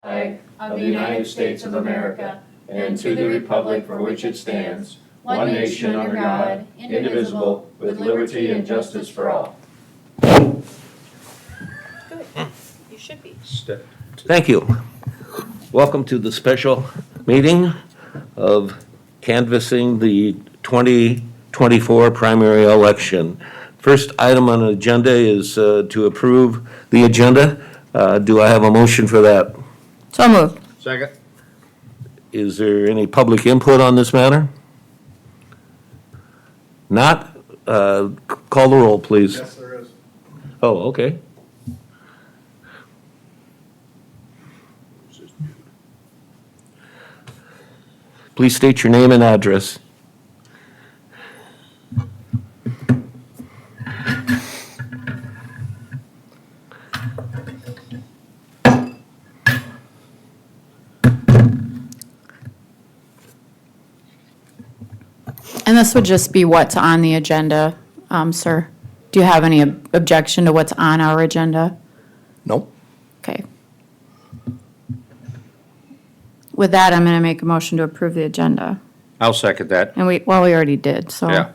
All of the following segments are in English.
flag of the United States of America and to the republic for which it stands, one nation under God, indivisible, with liberty and justice for all. Good. You should be. Thank you. Welcome to the special meeting of canvassing the 2024 primary election. First item on the agenda is to approve the agenda. Do I have a motion for that? So moved. Second. Is there any public input on this matter? Not? Call the roll, please. Yes, there is. Oh, okay. Please state your name and address. And this would just be what's on the agenda, sir. Do you have any objection to what's on our agenda? Nope. Okay. With that, I'm going to make a motion to approve the agenda. I'll second that. And we already did, so. Yeah.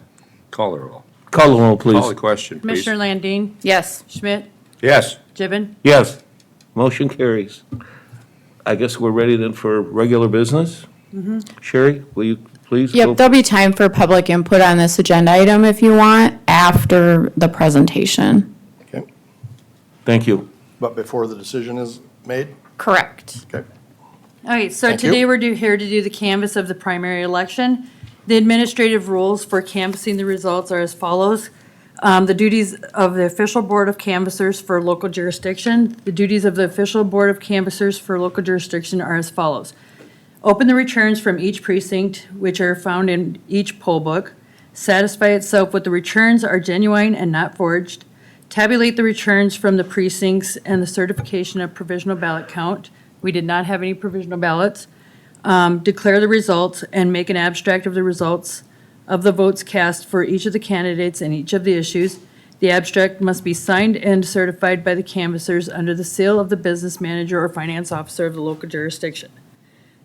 Call the roll. Call the roll, Call the please. question, please. Commissioner Landine, Yes. Schmidt, Yes. Gibbon, Yes. Motion carries. I guess we're ready then for regular business? Sherry, will you please? go- Yep, there'll be time for public input on this agenda item if you want, after the presentation. Okay, Thank you. but before the decision is made? Correct. Okay. Okay, so Thank you. today we're here to do the canvass of the primary election. The administrative rules for canvassing the results are as follows. The duties of the official board of canvassers for local jurisdiction. The duties of the official board of canvassers for local jurisdiction are as follows. Open the returns from each precinct, which are found in each poll book. Satisfy itself with the returns are genuine and not forged. Tabulate the returns from the precincts and the certification of provisional ballot count. We did not have any provisional ballots. Declare the results and make an abstract of the results of the votes cast for each of the candidates and each of the issues. The abstract must be signed and certified by the canvassers under the seal of the business manager or finance officer of the local jurisdiction.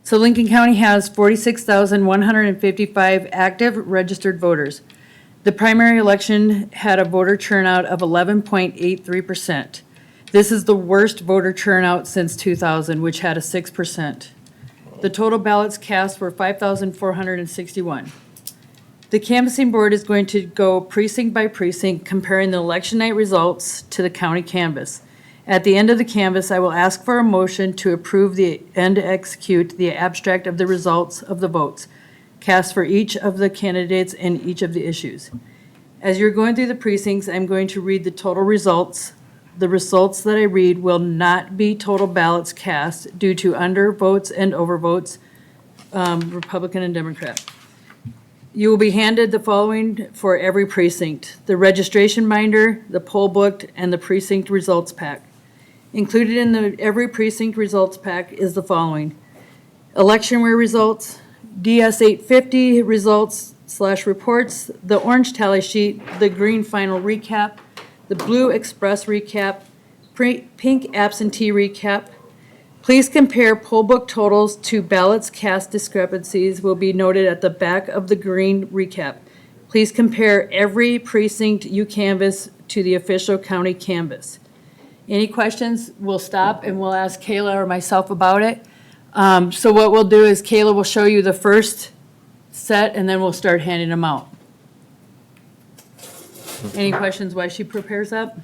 So Lincoln County has 46,155 active registered voters. The primary election had a voter turnout of 11.83%. This is the worst voter turnout since 2000, which had a 6%. The total ballots cast were 5,461. The canvassing board is going to go precinct by precinct, comparing the election night results to the county canvass. At the end of the canvass, I will ask for a motion to approve and execute the abstract of the results of the votes cast for each of the candidates and each of the issues. As you're going through the precincts, I'm going to read the total results. The results that I read will not be total ballots cast due to undervotes and overvotes, Republican and Democrat. You will be handed the following for every precinct: the registration binder, the poll book, and the precinct results pack. Included in every precinct results pack is the following: electionware results, DS 850 results / reports, the orange tally sheet, the green final recap, the blue express recap, pink absentee recap. Please compare poll book totals to ballots cast. Discrepancies will be noted at the back of the green recap. Please compare every precinct you canvass to the official county canvass. Any questions, we'll stop and we'll ask Kayla or myself about it. So what we'll do is Kayla will show you the first set and then we'll start handing them out. Any questions while she prepares that?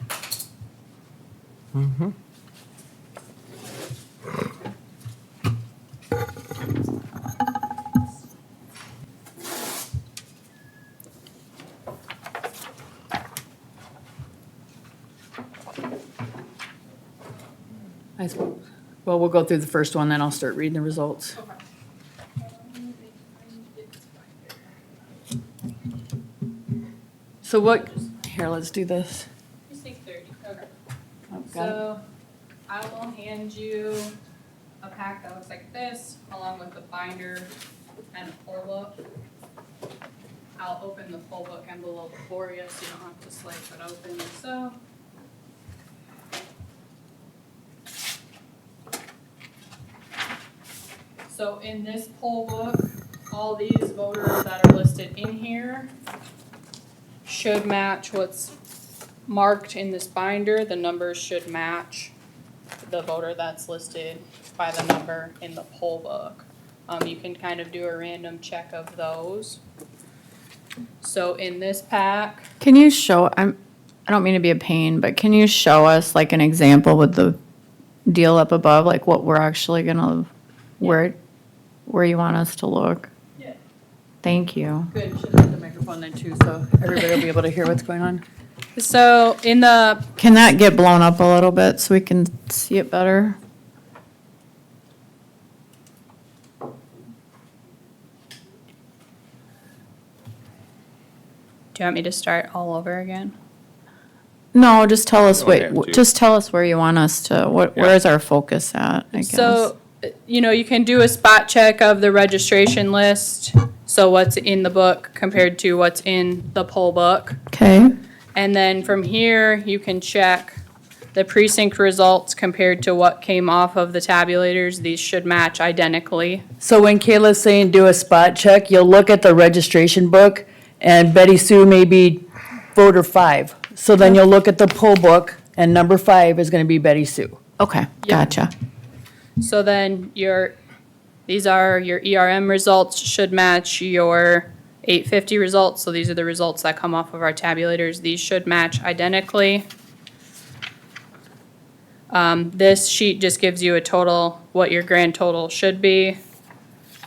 I suppose. Well, we'll go through the first one, then I'll start reading the results. So what, here, let's do this. Precinct 30, okay. Oh, got it. So I will hand you a pack that looks like this, along with the binder and a poll book. I'll open the poll book envelope for you, so you don't have to slice it open yourself. So in this poll book, all these voters that are listed in here should match what's marked in this binder. The numbers should match the voter that's listed by the number in the poll book. You can kind of do a random check of those. So in this pack, Can you show, I don't mean to be a pain, but can you show us like an example with the deal up above, like what we're actually gonna, where you want us to look? Yeah. Thank you. Good, you should have the microphone then too, so everybody will be able to hear what's going on. so in the, Can that get blown up a little bit so we can see it better? do you want me to start all over again? No, just tell us, You don't have wait, to. just tell us where you want us to, where's our focus at, I guess? So, you know, you can do a spot check of the registration list, so what's in the book compared to what's in the poll book. Okay, And then from here, you can check the precinct results compared to what came off of the tabulators. These should match identically. So when Kayla's saying do a spot check, you'll look at the registration book, and Betty Sue may be voter 5. So then you'll look at the poll book, and number 5 is gonna be Betty Sue. okay, gotcha. So then these are your ERM results should match your 850 results. So these are the results that come off of our tabulators. These should match identically. This sheet just gives you a total, what your grand total should be.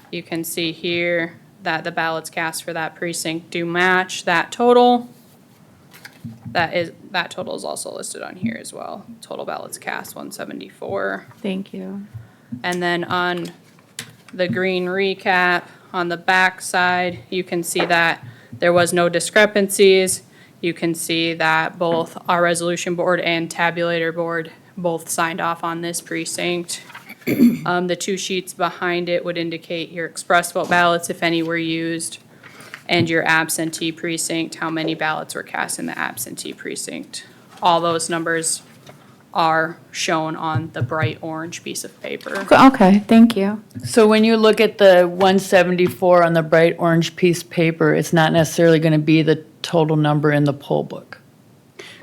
You can see here that the ballots cast for that precinct do match that total. That total is also listed on here as well. Total ballots cast 174. Thank you. And then on the green recap, on the back side, you can see that there was no discrepancies. You can see that both our resolution board and tabulator board both signed off on this precinct. The 2 sheets behind it would indicate your express vote ballots, if any were used, and your absentee precinct, how many ballots were cast in the absentee precinct. All those numbers are shown on the bright orange piece of paper. Okay, thank you. So when you look at the 174 on the bright orange piece of paper, it's not necessarily gonna be the total number in the poll book.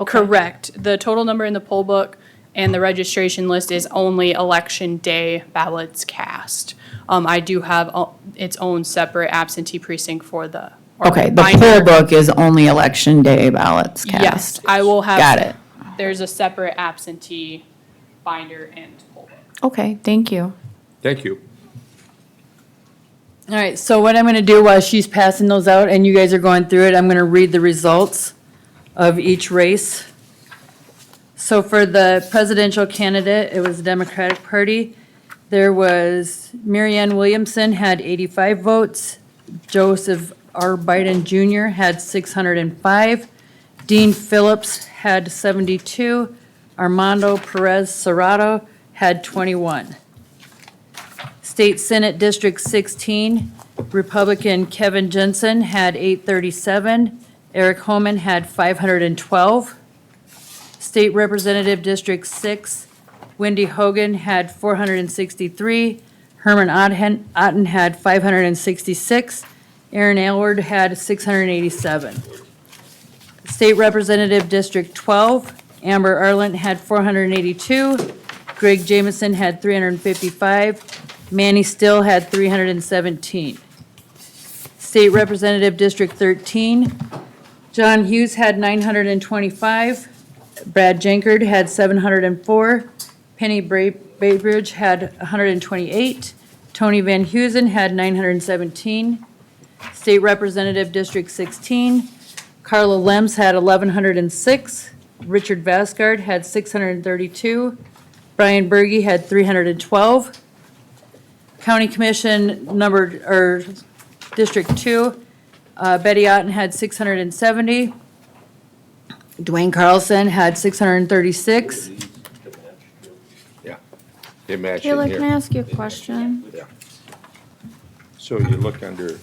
Correct. The total number in the poll book and the registration list is only election day ballots cast. I do have its own separate absentee precinct for the. or Okay, the binder. poll book is only election day ballots cast. Yes, I will have. Got it. There's a separate absentee binder and poll book. Okay, thank you. Thank you. All right, so what I'm gonna do while she's passing those out and you guys are going through it, I'm gonna read the results of each race. So for the presidential candidate, it was the Democratic Party. There was Marianne Williamson had 85 votes. Joseph R. Biden Jr. had 605. Dean Phillips had 72. Armando Perez Serrato had 21. State Senate District 16, Republican Kevin Jensen had 837. Eric Homan had 512. State Representative District 6, Wendy Hogan had 463. Herman Otten had 566. Aaron Aylward had 687. State Representative District 12, Amber Arlant had 482. Greg Jameson had 355. Manny Still had 317. State Representative District 13, John Hughes had 925. Brad Jenkard had 704. Penny Baybridge had 128. Tony Van Huzen had 917. State Representative District 16, Carla Lems had 1,106. Richard Vasgard had 632. Brian Berge had 312. County Commission District 2, Betty Otten had 670. Dwayne Carlson had 636. Yeah. They match in Taylor, can I here. ask you a question? So you look under,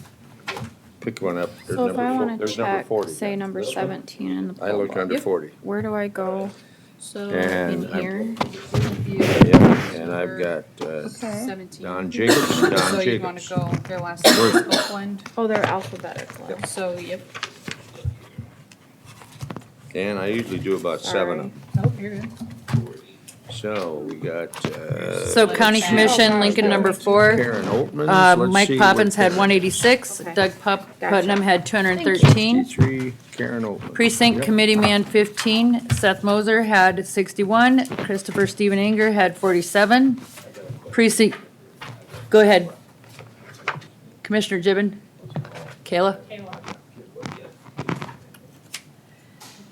pick one up. So if I want to There's number check, 40. say number 17 in the poll I look book, under 40. where do I go? So And in I'm- here, Yep, and I've got, okay. 17. Don Jacobs, So Don you wanna Jacobs. go, their last name is Oakland, Oh, they're alphabetical. so, yep. And I usually do about 7 of them. Oh, you're good. So we got, So County Commission, Lincoln number 4. Karen Oatman. Let's Mike see Poppins what- had 186. Doug Putnam had 213. 63, Karen Oatman. Precinct Yep. Committee Man 15. Seth Moser had 61. Christopher Stephen Anger had 47. Precinct, go ahead. Commissioner Gibbon. Kayla? Kayla. You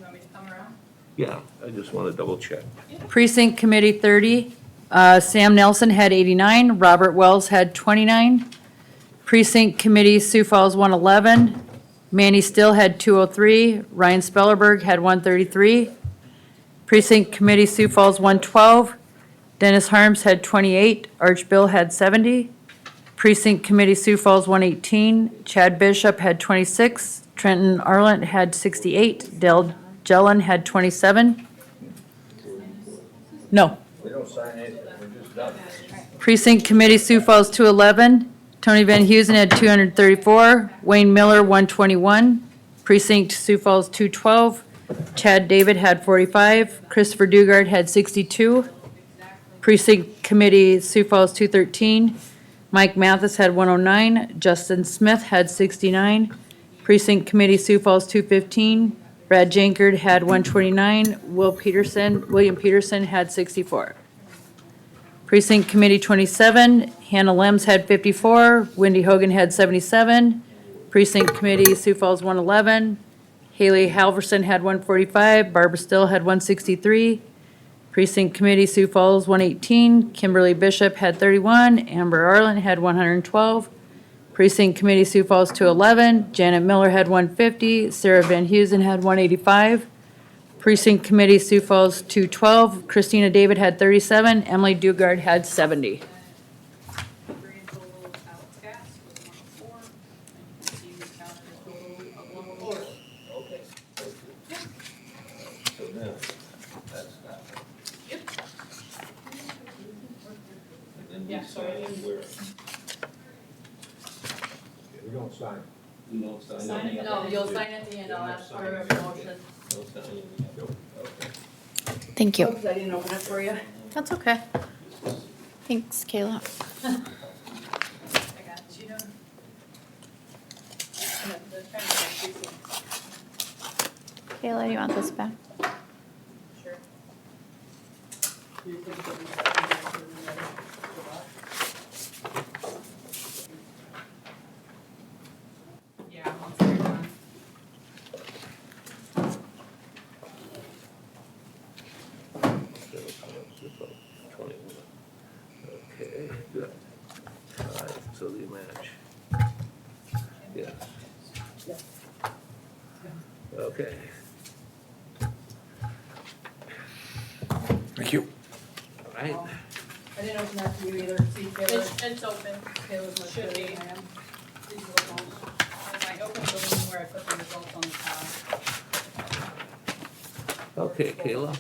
want me to come around? Yeah, I just want to double check. Precinct Committee 30, Sam Nelson had 89, Robert Wells had 29. Precinct Committee Sioux Falls 111, Manny Still had 203, Ryan Spellerberg had 133. Precinct Committee Sioux Falls 112, Dennis Harms had 28, Arch Bill had 70. Precinct Committee Sioux Falls 118, Chad Bishop had 26, Trenton Arlant had 68, Dale Jellin had 27. No. Precinct Committee Sioux Falls 211, Tony Van Huzen had 234, Wayne Miller 121. Precinct Sioux Falls 212, Chad David had 45, Christopher Dugard had 62. Precinct Committee Sioux Falls 213, Mike Mathis had 109, Justin Smith had 69. Precinct Committee Sioux Falls 215, Brad Jankard had 129, William Peterson had 64. Precinct Committee 27, Hannah Lems had 54, Wendy Hogan had 77. Precinct Committee Sioux Falls 111, Haley Halverson had 145, Barbara Still had 163. Precinct Committee Sioux Falls 118, Kimberly Bishop had 31, Amber Arlen had 112. Precinct Committee Sioux Falls 211, Janet Miller had 150, Sarah Van Huzen had 185. Precinct Committee Sioux Falls 212, Christina David had 37, Emily Dugard had 70. Grand total of Alex Gass was 104, and you can see we counted a total of 104. Yeah, sorry. We don't sign. No, you'll sign at the end, I'll ask for a motion. Thank you. Oops, I didn't open it for you. That's okay. Thanks, Kayla. I got you. And the transfer precinct. Kayla, do you want this back? Sure. Yeah, once they're done. Okay, good. All right, so the match. Yes. Okay. Thank you. All right. I didn't open that for you either, see, It's open. Kayla's much Should better be. than I am. I opened the one where I put the results on the tab. Okay, Kayla.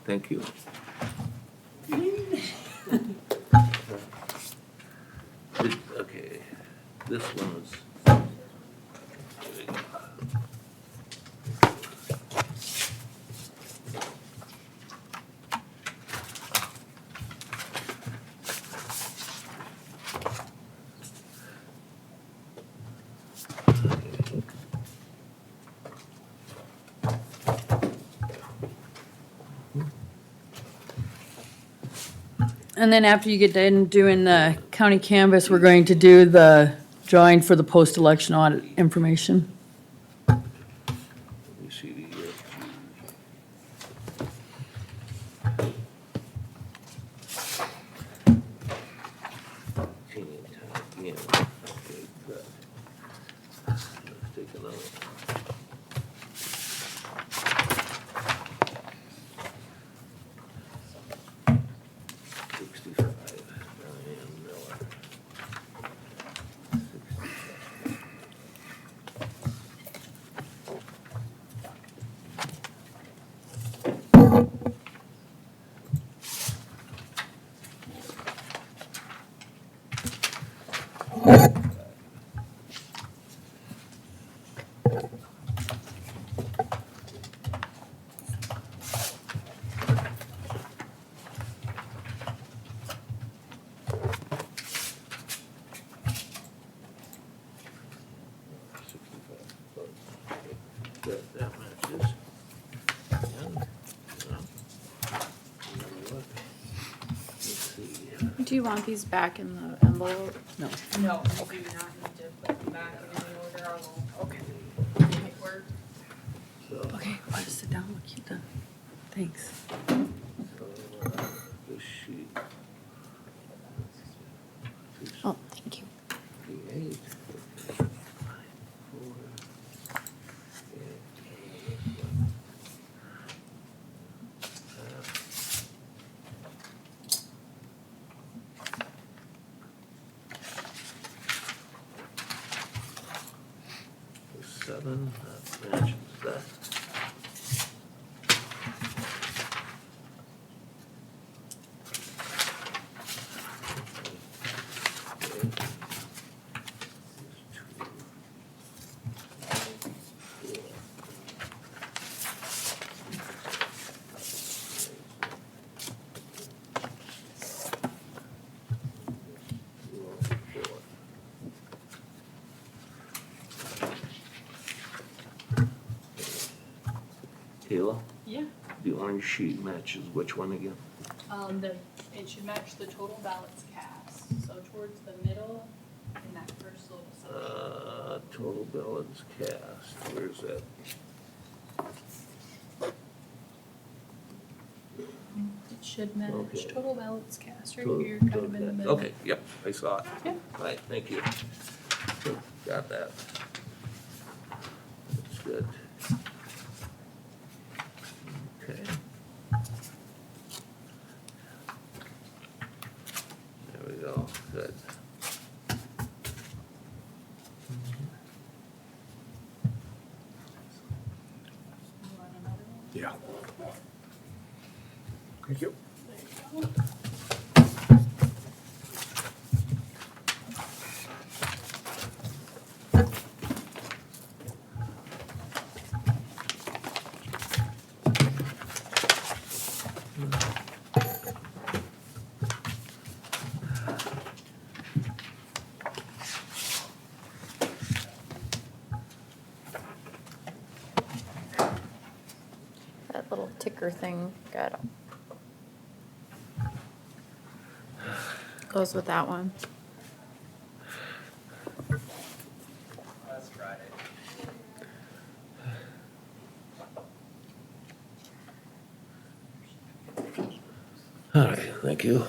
Thank you. Okay, this one is. And then after you get done doing the county canvas, we're going to do the drawing for the post-election audit information. Let me see the, yeah, okay, good. Let's take another. Do you want these back in the envelope? No. No, we do not need to put them back in any order, I will. Okay. Make it work. Okay, I'll just sit down, we'll keep done. Thanks. This sheet. Oh, thank you. 58. Seven, that matches that. Kayla, Yeah. the orange sheet matches which one again? It should match the total ballots cast, so towards the middle in that first little section. Total ballots cast, where's that? It should match Okay. total ballots cast right Total- here, kind of in the total- middle. Okay, yep, I saw it. Yeah. Right, thank you. Got that. That's good. Okay. There we go, good. You want another one? Yeah. Thank you. That little ticker thing got. Goes with that one. All right, thank you.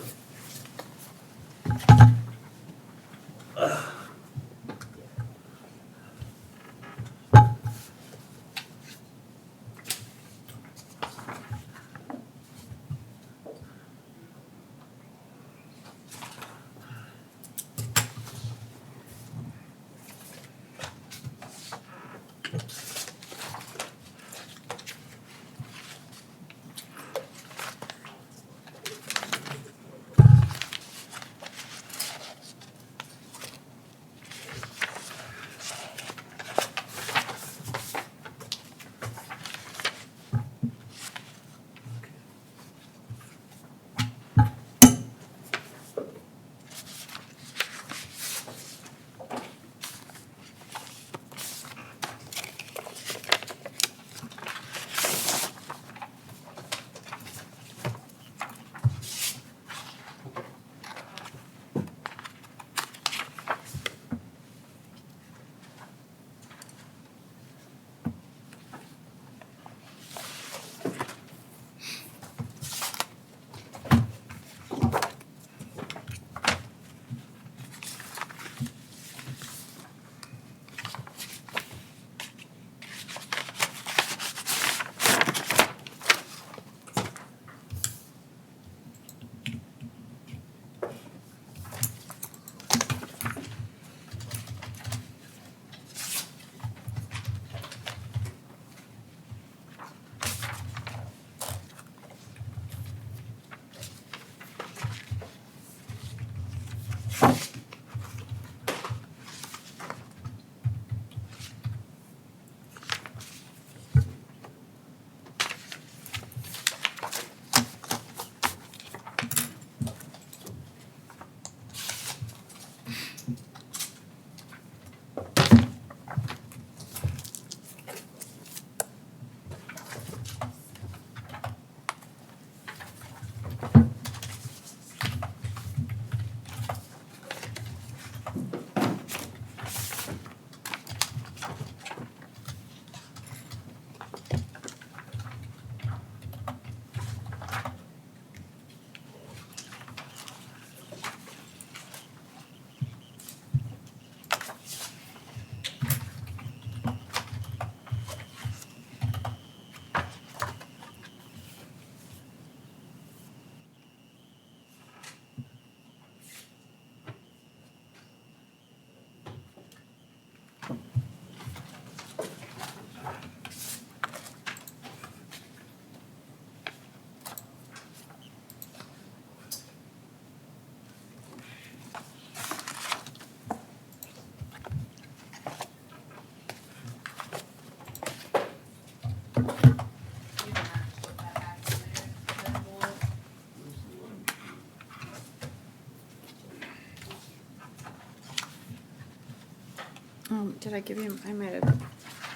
Did I give you, I might have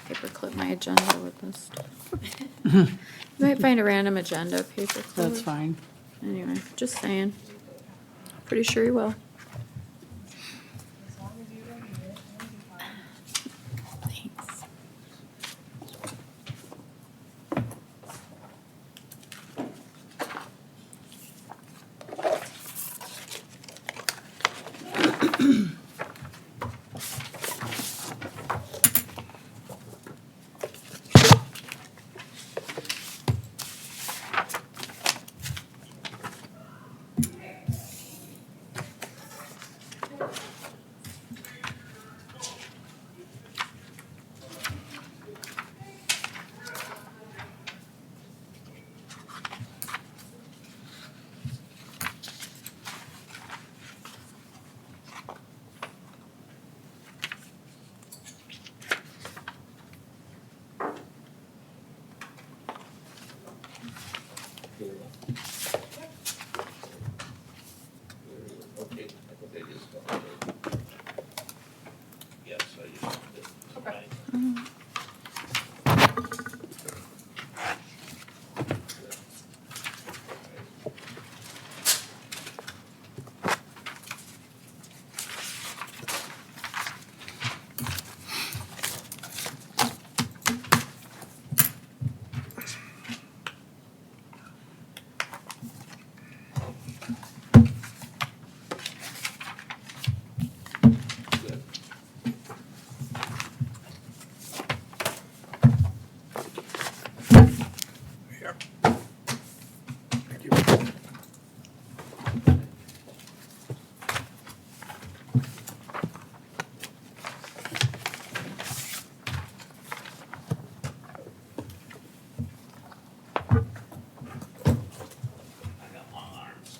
paperclipped my agenda with this stuff. You might find a random agenda paperclip. That's fine. Anyway, just saying. Pretty sure you will. Thanks. Okay, I think I just got it. Yes, I just did. Okay. Good. Thank you. I got long arms.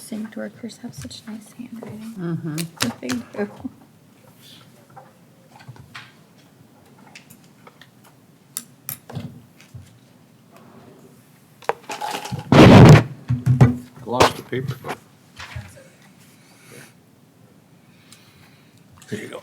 precinct workers have such nice handwriting. Thank you. Lost the paper. There you go.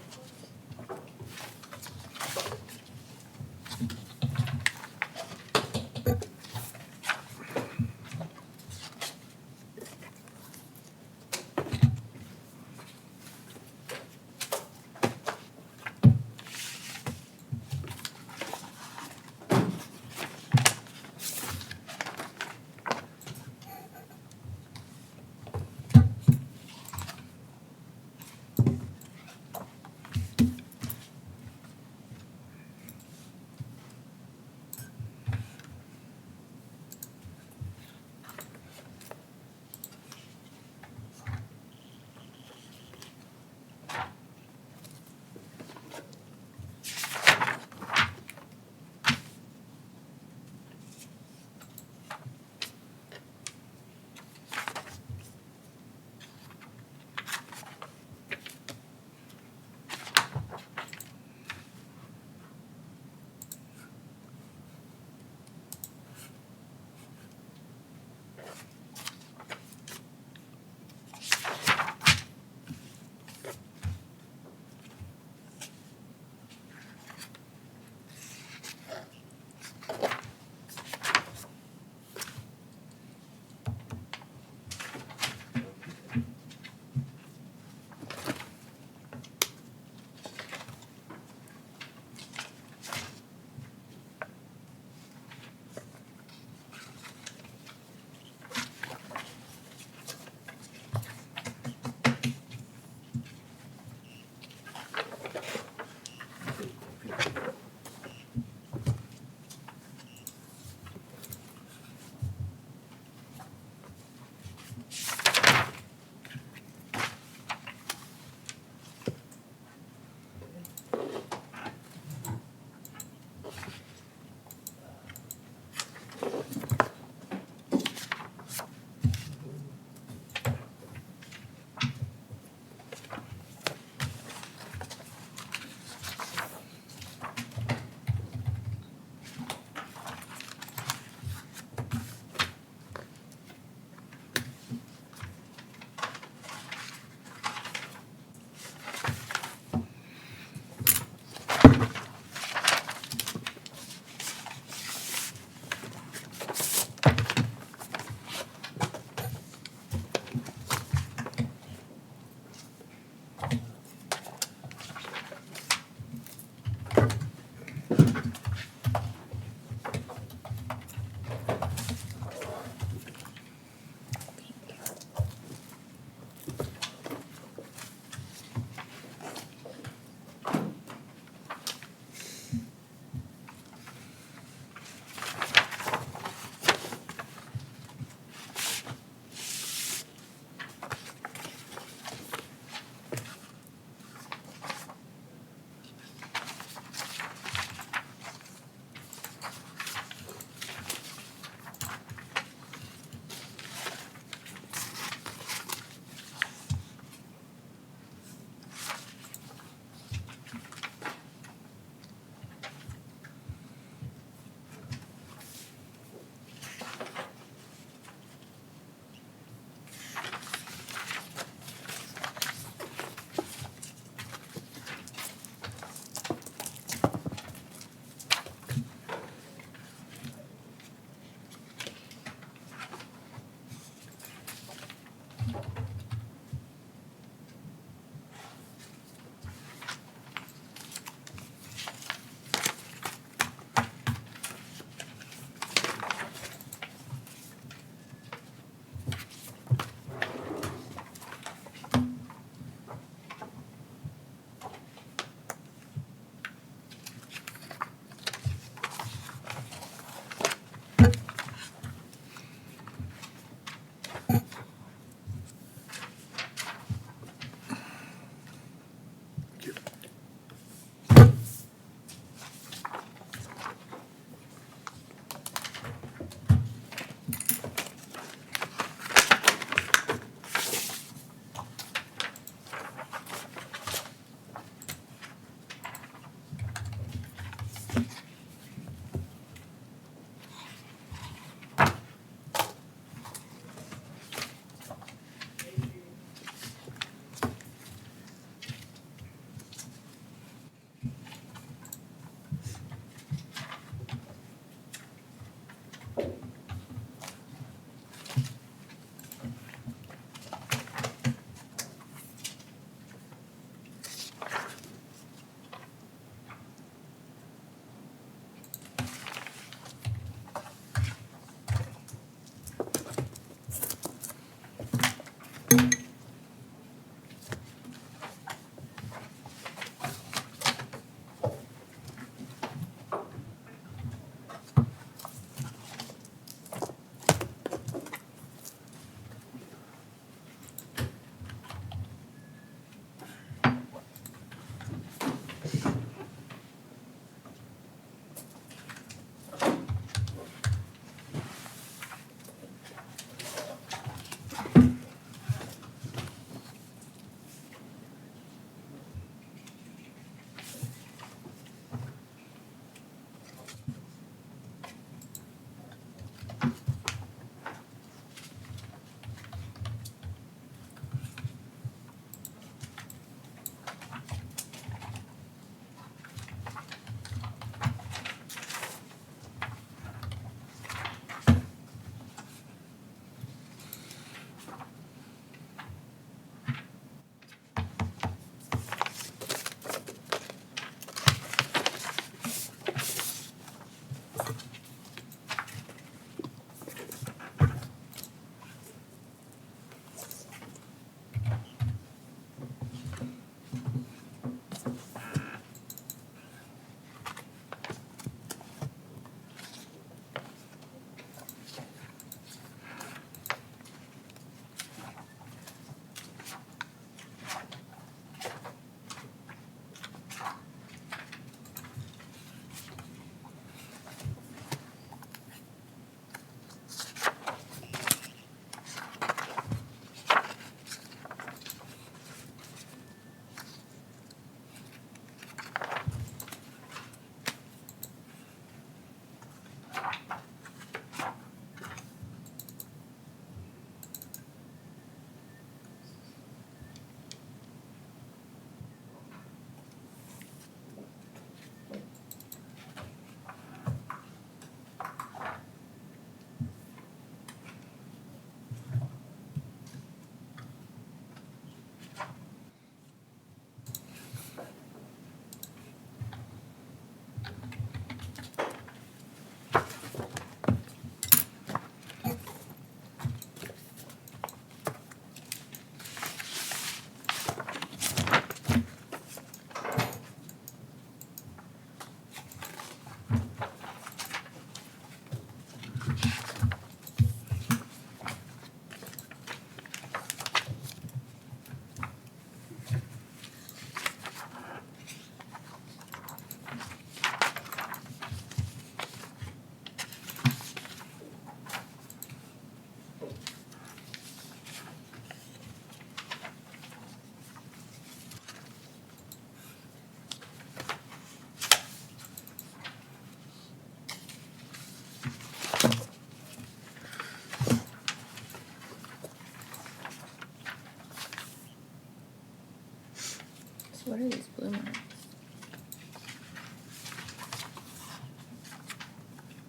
What are these blue marks?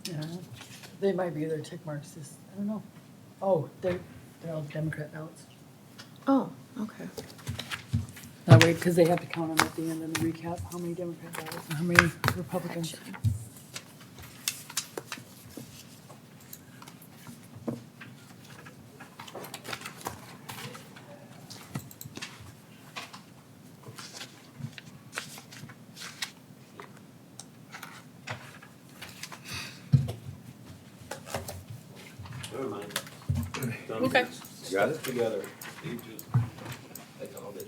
Yeah, they might be their tick marks, just, I don't know. Oh, they're all Democrat ballots. Oh, okay. That way, because they have to count them at the end and recap how many Democrat ballots and how many Republicans. Never mind. Okay. Got it together. I called it.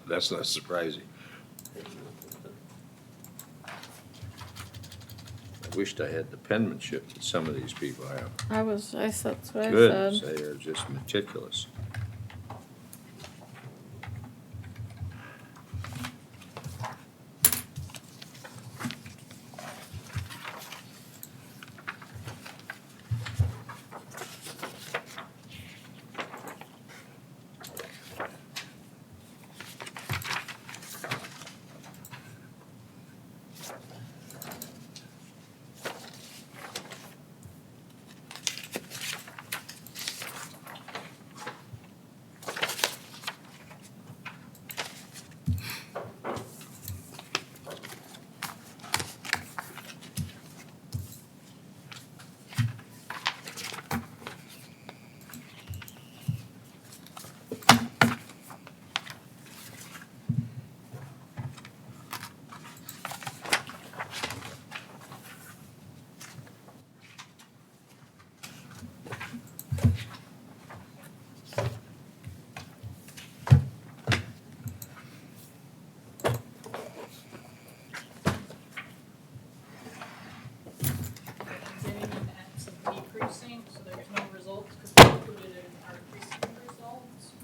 That's not surprising. I wished I had the penmanship that some of these people have. That's what I Good, said. they are just meticulous.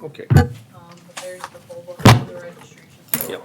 Okay. But there's the poll book and the registration. Yep.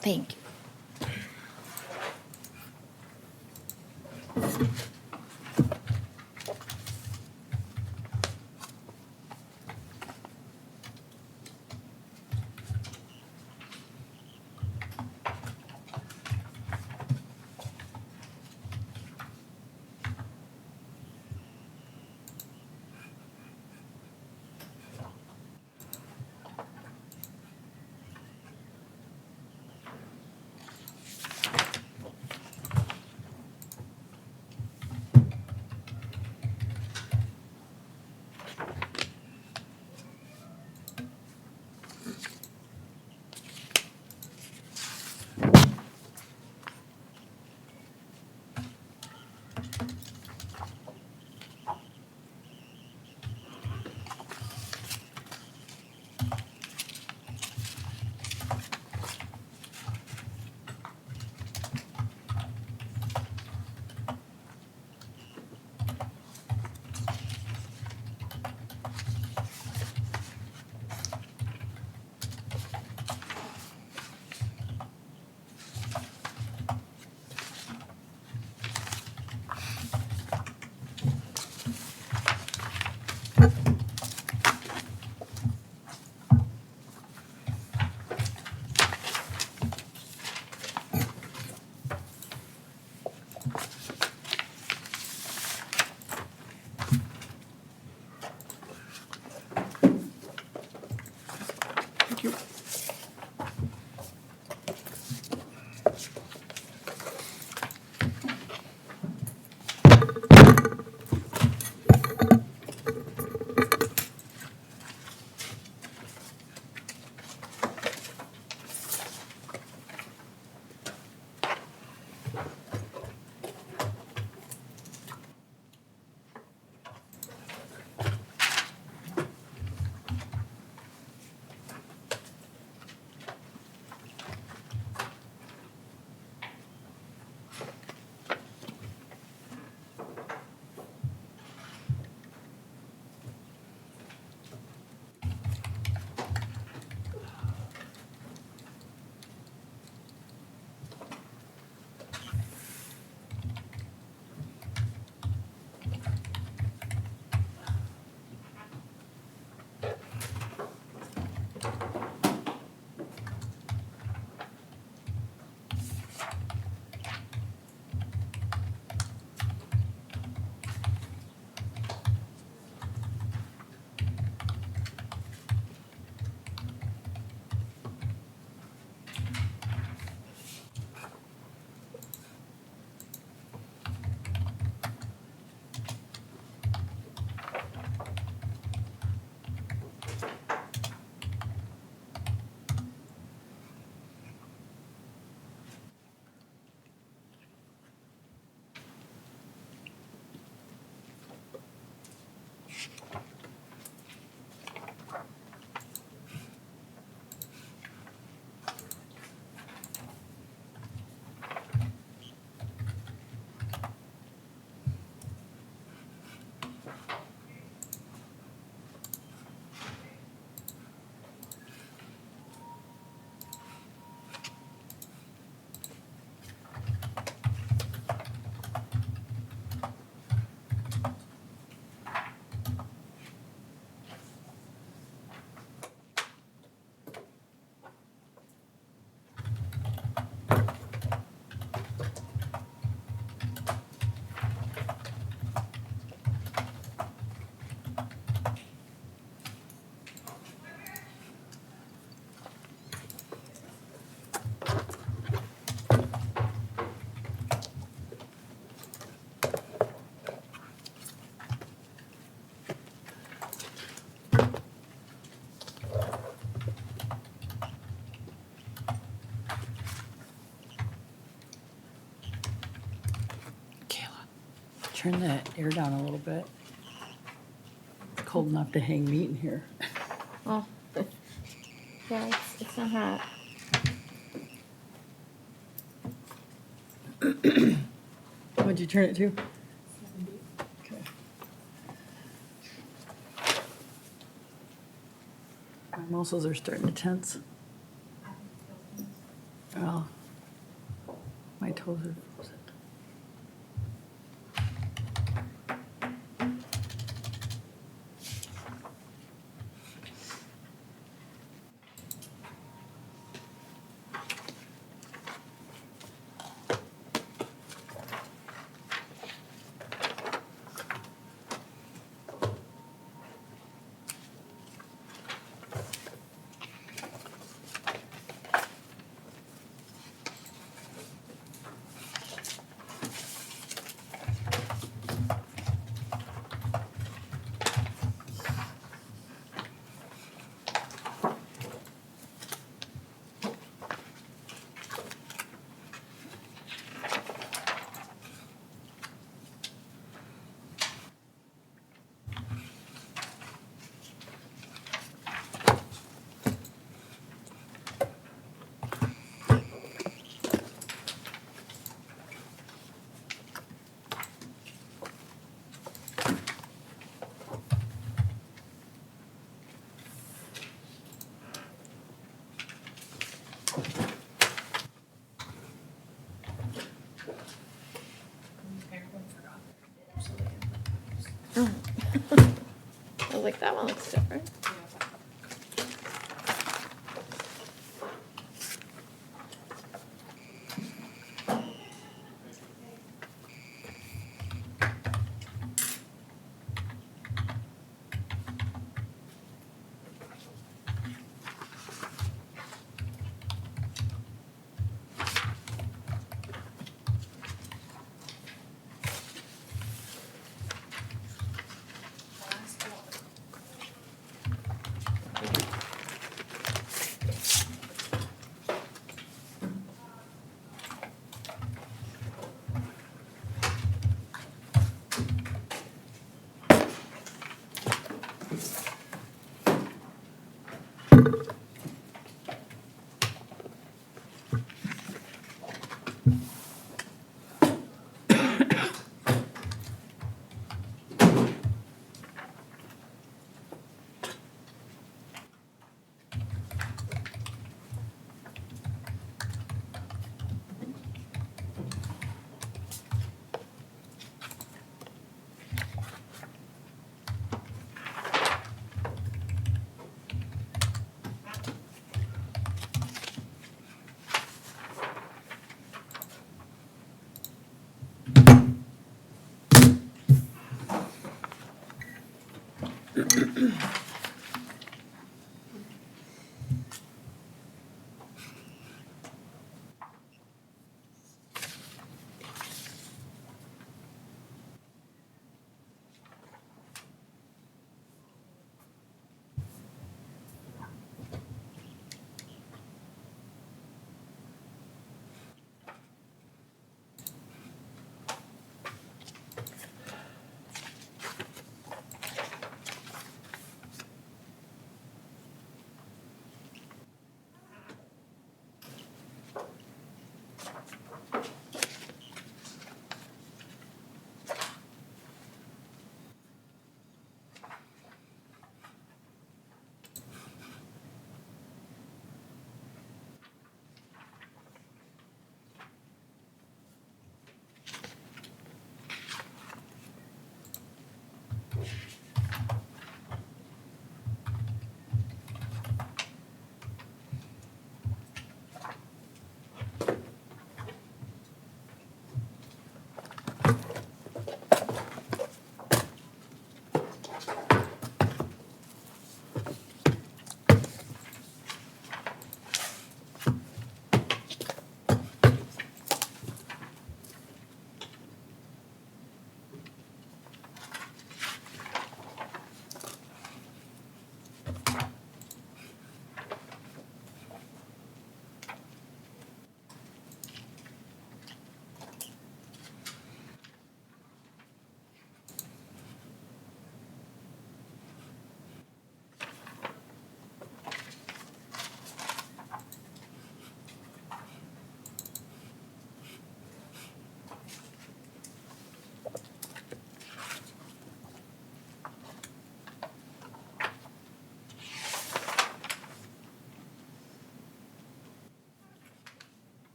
Thank you. Turn that air down a little bit. It's cold enough to hang meat in here. Oh. Yeah, it's not hot. What'd you turn it to? Okay. My muscles are starting to tense. Oh, my toes are frozen. I was like, that one looks different.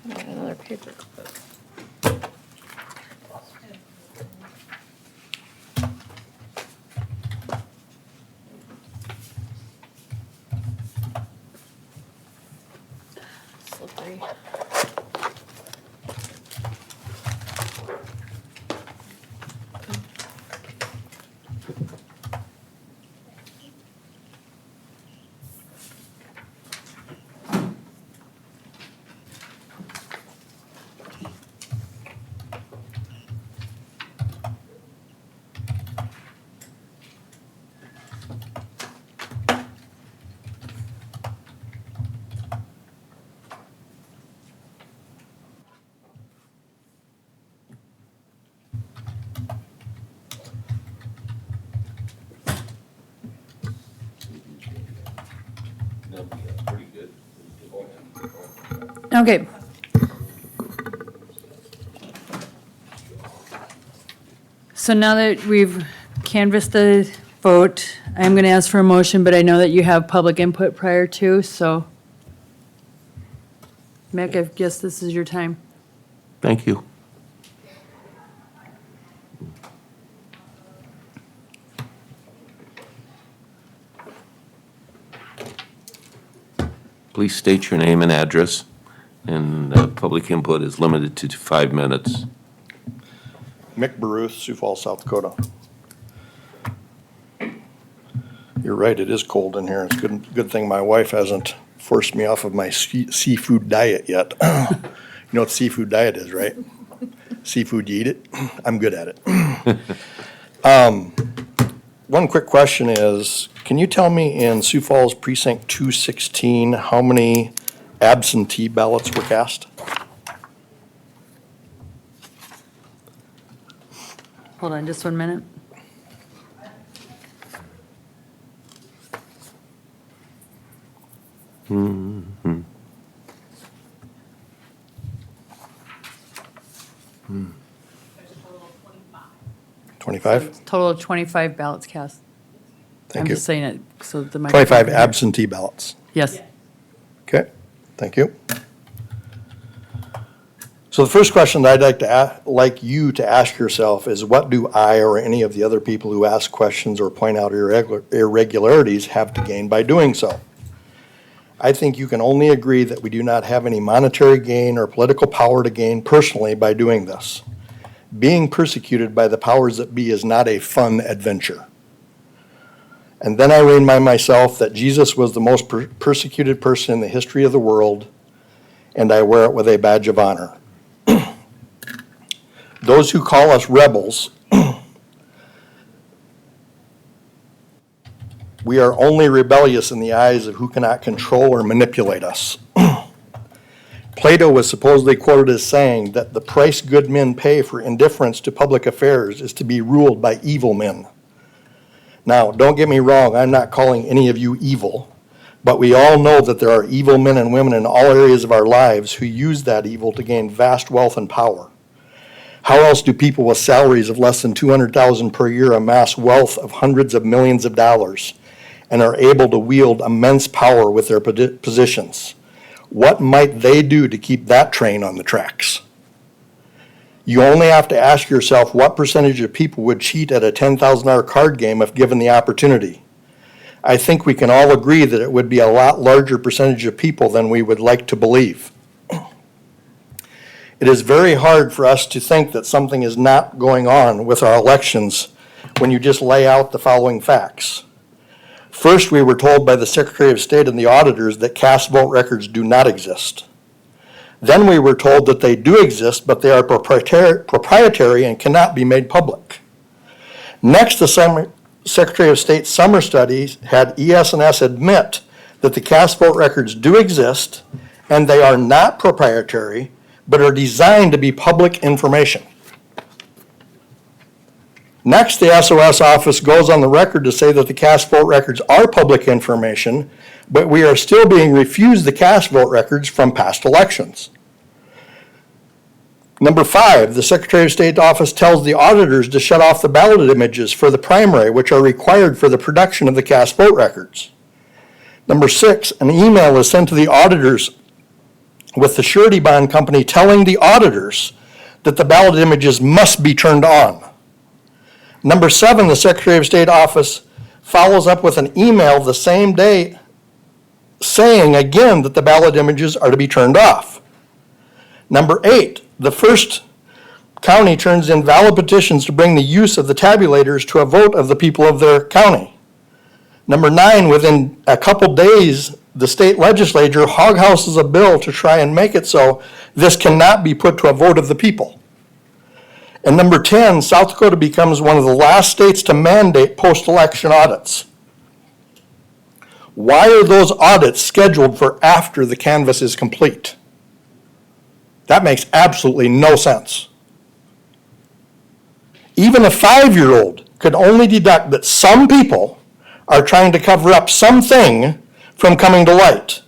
Another paper clip. Slippery. Okay. So now that we've canvassed the vote, I'm going to ask for a motion, but I know that you have public input prior to, so. Mick, I guess this is your time. Thank you. Please state your name and address, and public input is limited to 5 minutes. Mick Baruth, Sioux Falls, South Dakota. You're right, it is cold in here. It's good thing my wife hasn't forced me off of my seafood diet yet. You know what seafood diet is, right? Seafood, you eat it? I'm good at it. One quick question is, can you tell me in Sioux Falls Precinct 216, how many absentee ballots were cast? Hold on just 1 minute. There's a total of 25. 25? Total of 25 ballots cast. Thank I'm you. just saying it so the microphone. 25 absentee ballots. Yes. Okay, thank you. So the first question that I'd like you to ask yourself is, what do I or any of the other people who ask questions or point out irregularities have to gain by doing so? I think you can only agree that we do not have any monetary gain or political power to gain personally by doing this. Being persecuted by the powers that be is not a fun adventure. And then I remind myself that Jesus was the most persecuted person in the history of the world, and I wear it with a badge of honor. Those who call us rebels, we are only rebellious in the eyes of who cannot control or manipulate us. Plato was supposedly quoted as saying that the price good men pay for indifference to public affairs is to be ruled by evil men. Now, don't get me wrong, I'm not calling any of you evil, but we all know that there are evil men and women in all areas of our lives who use that evil to gain vast wealth and power. How else do people with salaries of less than $200,000 per year amass wealth of hundreds of millions of dollars and are able to wield immense power with their positions? What might they do to keep that train on the tracks? You only have to ask yourself what percentage of people would cheat at a $10,000 card game if given the opportunity. I think we can all agree that it would be a lot larger percentage of people than we would like to believe. It is very hard for us to think that something is not going on with our elections when you just lay out the following facts. First, we were told by the Secretary of State and the auditors that cast vote records do not exist. Then we were told that they do exist, but they are proprietary and cannot be made public. Next, the Secretary of State's summer studies had ES&S admit that the cast vote records do exist and they are not proprietary, but are designed to be public information. Next, the SOS office goes on the record to say that the cast vote records are public information, but we are still being refused the cast vote records from past elections. Number 5, the Secretary of State office tells the auditors to shut off the ballot images for the primary, which are required for the production of the cast vote records. Number 6, an email is sent to the auditors with the surety bond company telling the auditors that the ballot images must be turned on. Number 7, the Secretary of State office follows up with an email the same day saying again that the ballot images are to be turned off. Number 8, the first county turns in valid petitions to bring the use of the tabulators to a vote of the people of their county. Number 9, within a couple days, the state legislature hoghouses a bill to try and make it so this cannot be put to a vote of the people. And number 10, South Dakota becomes one of the last states to mandate post-election audits. Why are those audits scheduled for after the canvass is complete? That makes absolutely no sense. Even a 5-year-old could only deduct that some people are trying to cover up something from coming to light.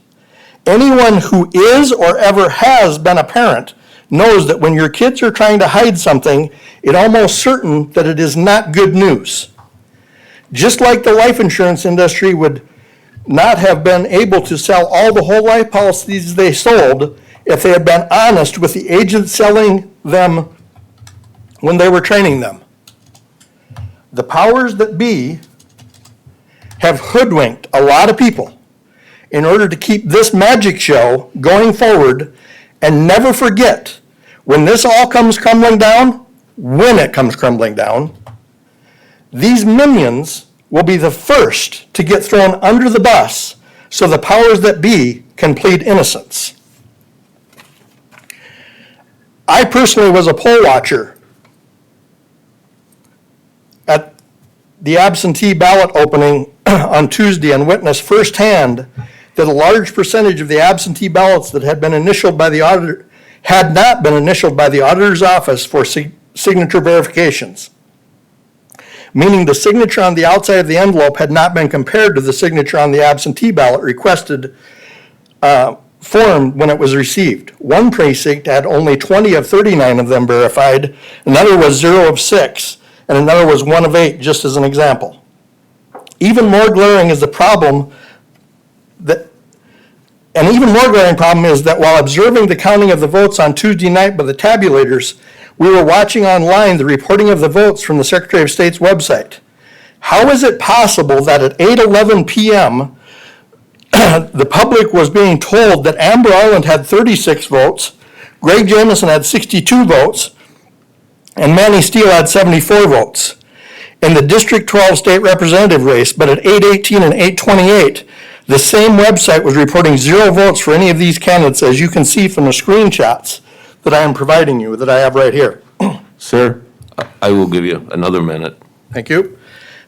Anyone who is or ever has been a parent knows that when your kids are trying to hide something, it's almost certain that it is not good news. Just like the life insurance industry would not have been able to sell all the whole life policies they sold if they had been honest with the agent selling them when they were training them. The powers that be have hoodwinked a lot of people in order to keep this magic show going forward, and never forget, when this all comes crumbling down, when it comes crumbling down, these minions will be the first to get thrown under the bus so the powers that be can plead innocence. I personally was a poll watcher at the absentee ballot opening on Tuesday and witnessed firsthand that a large percentage of the absentee ballots that had been initialed by the auditor had not been initialed by the auditor's office for signature verifications, meaning the signature on the outside of the envelope had not been compared to the signature on the absentee ballot requested form when it was received. One precinct had only 20 of 39 of them verified, another was 0 of 6, and another was 1 of 8, just as an example. Even more glaring is the problem An even more glaring problem is that while observing the counting of the votes on Tuesday night by the tabulators, we were watching online the reporting of the votes from the Secretary of State's website. How is it possible that at 8:11 p.m., the public was being told that Amber Arland had 36 votes, Greg Jamison had 62 votes, and Manny Steele had 74 votes in the District 12 state representative race, but at 8:18 and 8:28, the same website was reporting 0 votes for any of these candidates, as you can see from the screenshots that I am providing you, that I have right here. Sir, I will give you another minute. Thank you.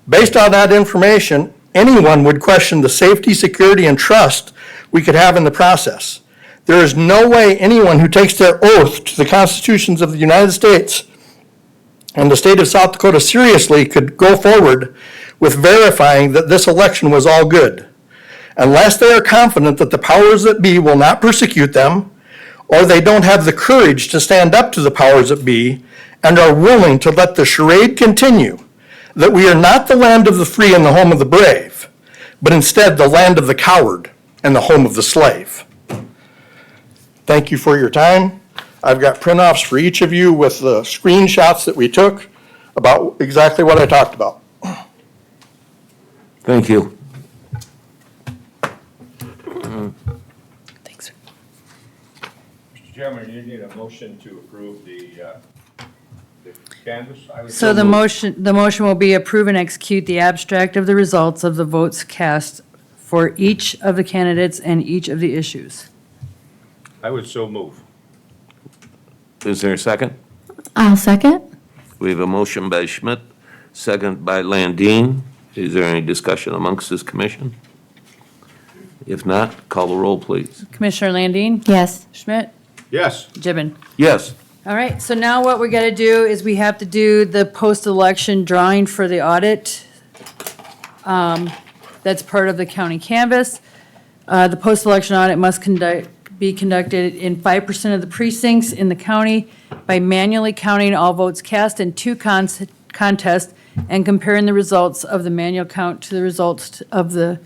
Based on that information, anyone would question the safety, security, and trust we could have in the process. There is no way anyone who takes their oath to the constitutions of the United States and the state of South Dakota seriously could go forward with verifying that this election was all good, unless they are confident that the powers that be will not persecute them, or they don't have the courage to stand up to the powers that be and are willing to let the charade continue, that we are not the land of the free and the home of the brave, but instead the land of the coward and the home of the slave. Thank you for your time. I've got print-offs for each of you with the screenshots that we took about exactly what I talked about. Thank you. Thanks. Mr. Chairman, you need a motion to approve the canvass? I would So the motion will be approve and execute the abstract of the results of the votes cast for each of the candidates and each of the issues. I would so move. Is there a second? I'll second. We have a motion by Schmidt, second by Landine. Is there any discussion amongst this commission? If not, call the roll, please. Commissioner Landine? Yes. Schmidt? Yes. Gibbon? Yes. All right, so now what we got to do is we have to do the post-election drawing for the audit. That's part of the county canvas. The post-election audit must be conducted in 5% of the precincts in the county by manually counting all votes cast in two contests and comparing the results of the manual count to the results of the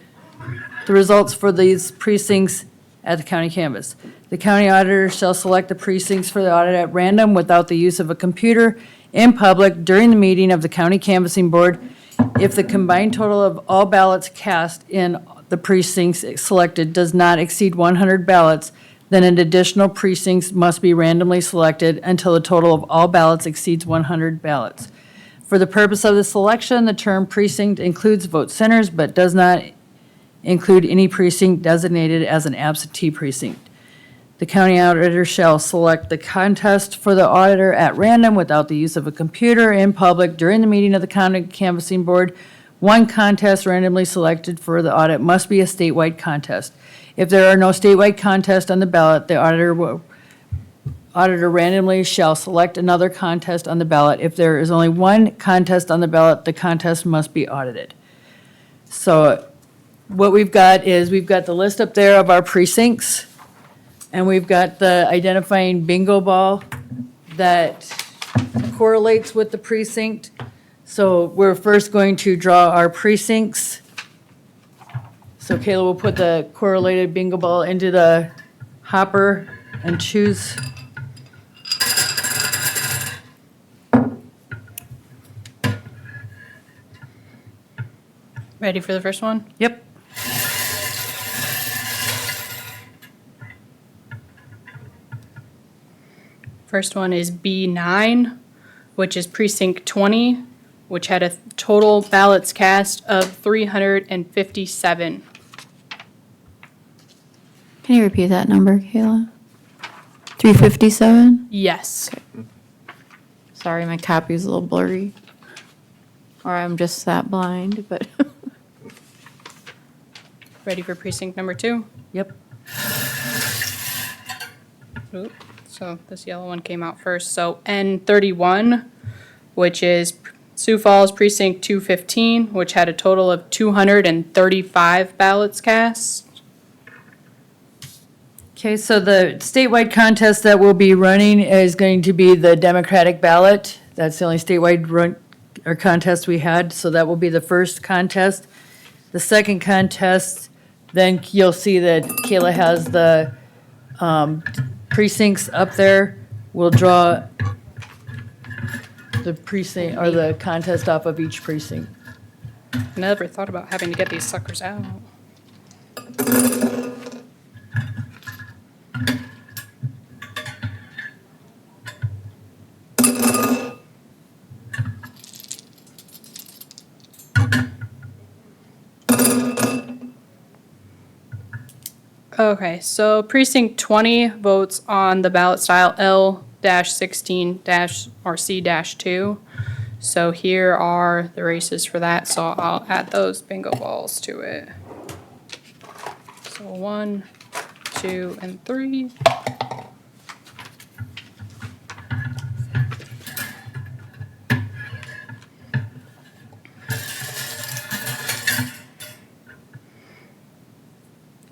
results for these precincts at the county canvas. The county auditor shall select the precincts for the audit at random without the use of a computer in public during the meeting of the county canvassing board. If the combined total of all ballots cast in the precincts selected does not exceed 100 ballots, then an additional precincts must be randomly selected until the total of all ballots exceeds 100 ballots. For the purpose of the selection, the term precinct includes vote centers but does not include any precinct designated as an absentee precinct. The county auditor shall select the contest for the auditor at random without the use of a computer in public during the meeting of the county canvassing board. One contest randomly selected for the audit must be a statewide contest. If there are no statewide contests on the ballot, the auditor randomly shall select another contest on the ballot. If there is only one contest on the ballot, the contest must be audited. So what we've got is, we've got the list up there of our precincts, and we've got the identifying bingo ball that correlates with the precinct. So we're first going to draw our precincts. So Kayla will put the correlated bingo ball into the hopper and choose. Ready for the first one? Yep. First one is B9, which is precinct 20, which had a total ballots cast of 357. Can you repeat that number, Kayla? 357? Yes. Sorry, my copy's a little blurry. Or I'm just that blind, but. Ready for precinct number 2? Yep. Oop, so this yellow one came out first. So N31, which is Sioux Falls precinct 215, which had a total of 235 ballots cast. Okay, so the statewide contest that we'll be running is going to be the Democratic ballot. That's the only statewide run, or contest we had, so that will be the first contest. The second contest, then you'll see that Kayla has the precincts up there. We'll draw the precinct, or the contest off of each precinct. Never thought about having to get these suckers out. Okay, so precinct 20 votes on the ballot style L-16- or C-2. So here are the races for that, so I'll add those bingo balls to it. So 1, 2, and 3.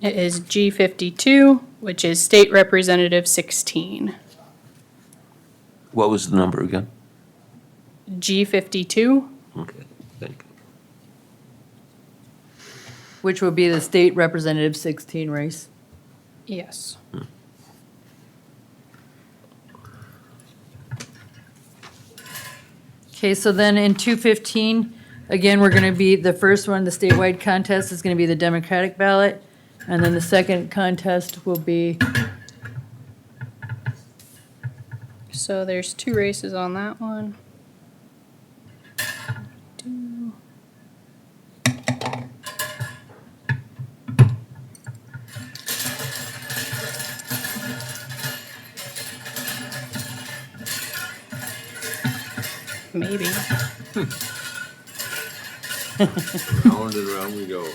It is G52, which is State Representative 16. What was the number again? G52, Okay, thank you. Which will be the state representative 16 race. yes. Okay, so then in 215, again, we're going to be, the first one, the statewide contest is going to be the Democratic ballot. And then the second contest will be, So there's 2 races on that one. 2. Maybe. Round and round we go.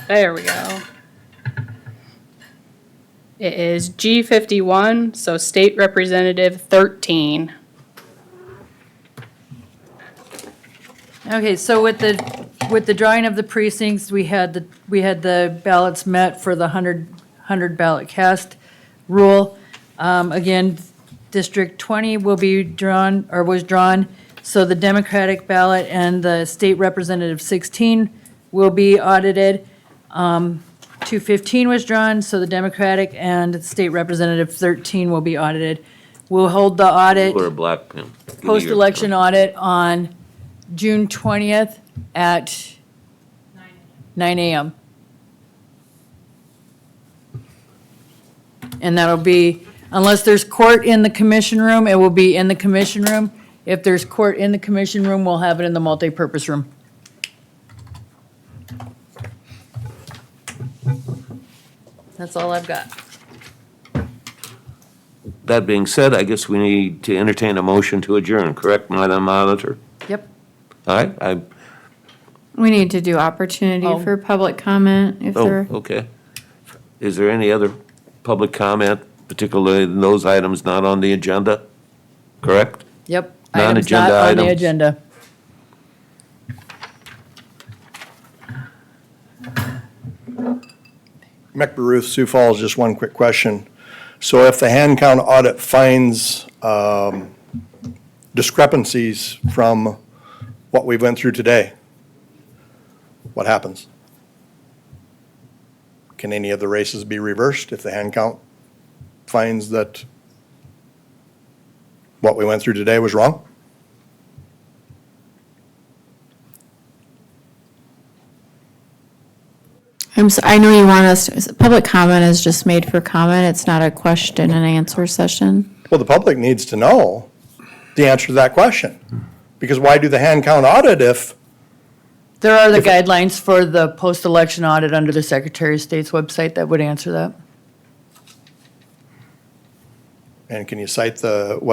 There we go. It is G51, so State Representative 13. okay, so with the with the drawing of the precincts, we had the ballots met for the 100 ballot cast rule. Again, District 20 will be drawn, or was drawn, so the Democratic ballot and the State Representative 16 will be audited. 215 was drawn, so the Democratic and State Representative 13 will be audited. We'll hold the audit, Or a black pen. Give me your- post-election audit on June 20th at 9 a.m. And that'll be, unless there's court in the commission room, it will be in the commission room. If there's court in the commission room, we'll have it in the multipurpose room. That's all I've got. That being said, I guess we need to entertain a motion to adjourn, correct, Madam Auditor? Yep. All right, We need to do opportunity Oh. for public comment if oh, there, okay. Is there any other public comment, particularly in those items not on the agenda? Correct? Yep. Items Non-agenda not on the items. agenda. Mick Baruth, Sioux Falls, just one quick question. So if the hand count audit finds discrepancies from what we went through today, what happens? Can any of the races be reversed if the hand count finds that what we went through today was wrong? I know you want us, public comment is just made for comment. It's not a question and answer session. Well, the public needs to know the answer to that question. Because why do the hand count audit if, There are the guidelines for the post-election audit under the Secretary of State's website that would answer that. and can you cite where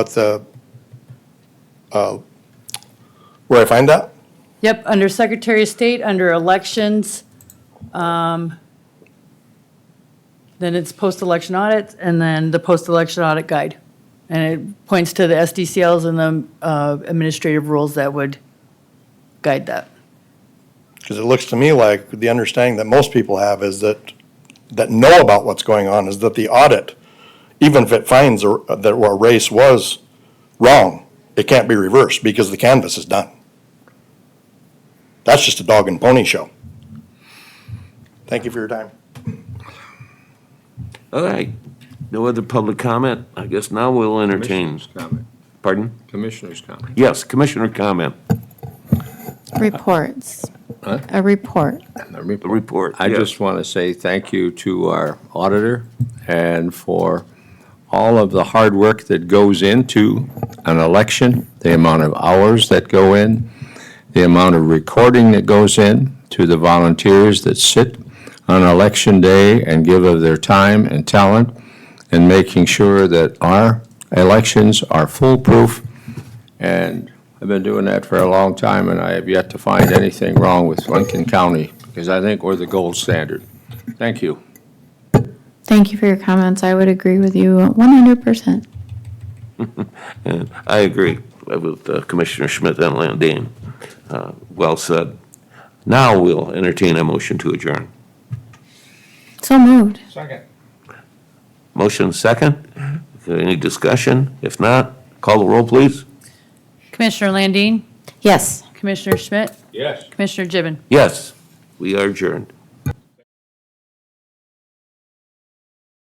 I find that? Yep, under Secretary of State, under elections, then it's post-election audit, and then the post-election audit guide. And it points to the SDCLs and the administrative rules that would guide that. Because it looks to me like the understanding that most people have is that know about what's going on, is that the audit, even if it finds that a race was wrong, it can't be reversed because the canvas is done. That's just a dog and pony show. Thank you for your time. All right. No other public comment? I guess now we'll entertain. Commissioner's comment. Pardon? Commissioner's comment. Yes, Commissioner comment. Reports. Huh? A report. The report. I yes. just want to say thank you to our auditor and for all of the hard work that goes into an election, the amount of hours that go in, the amount of recording that goes in, to the volunteers that sit on election day and give of their time and talent in making sure that our elections are foolproof. And I've been doing that for a long time, and I have yet to find anything wrong with Lincoln County, because I think we're the gold standard. Thank you. Thank you for your comments. I would agree with you 100%. And I agree with Commissioner Schmidt and Landine. Well said. Now we'll entertain a motion to adjourn. So moved. Second. Motion second. Is there any discussion? If not, call the roll, please. Commissioner Landine, Yes. Commissioner Schmidt, Yes. Commissioner Gibbon. Yes, we are adjourned.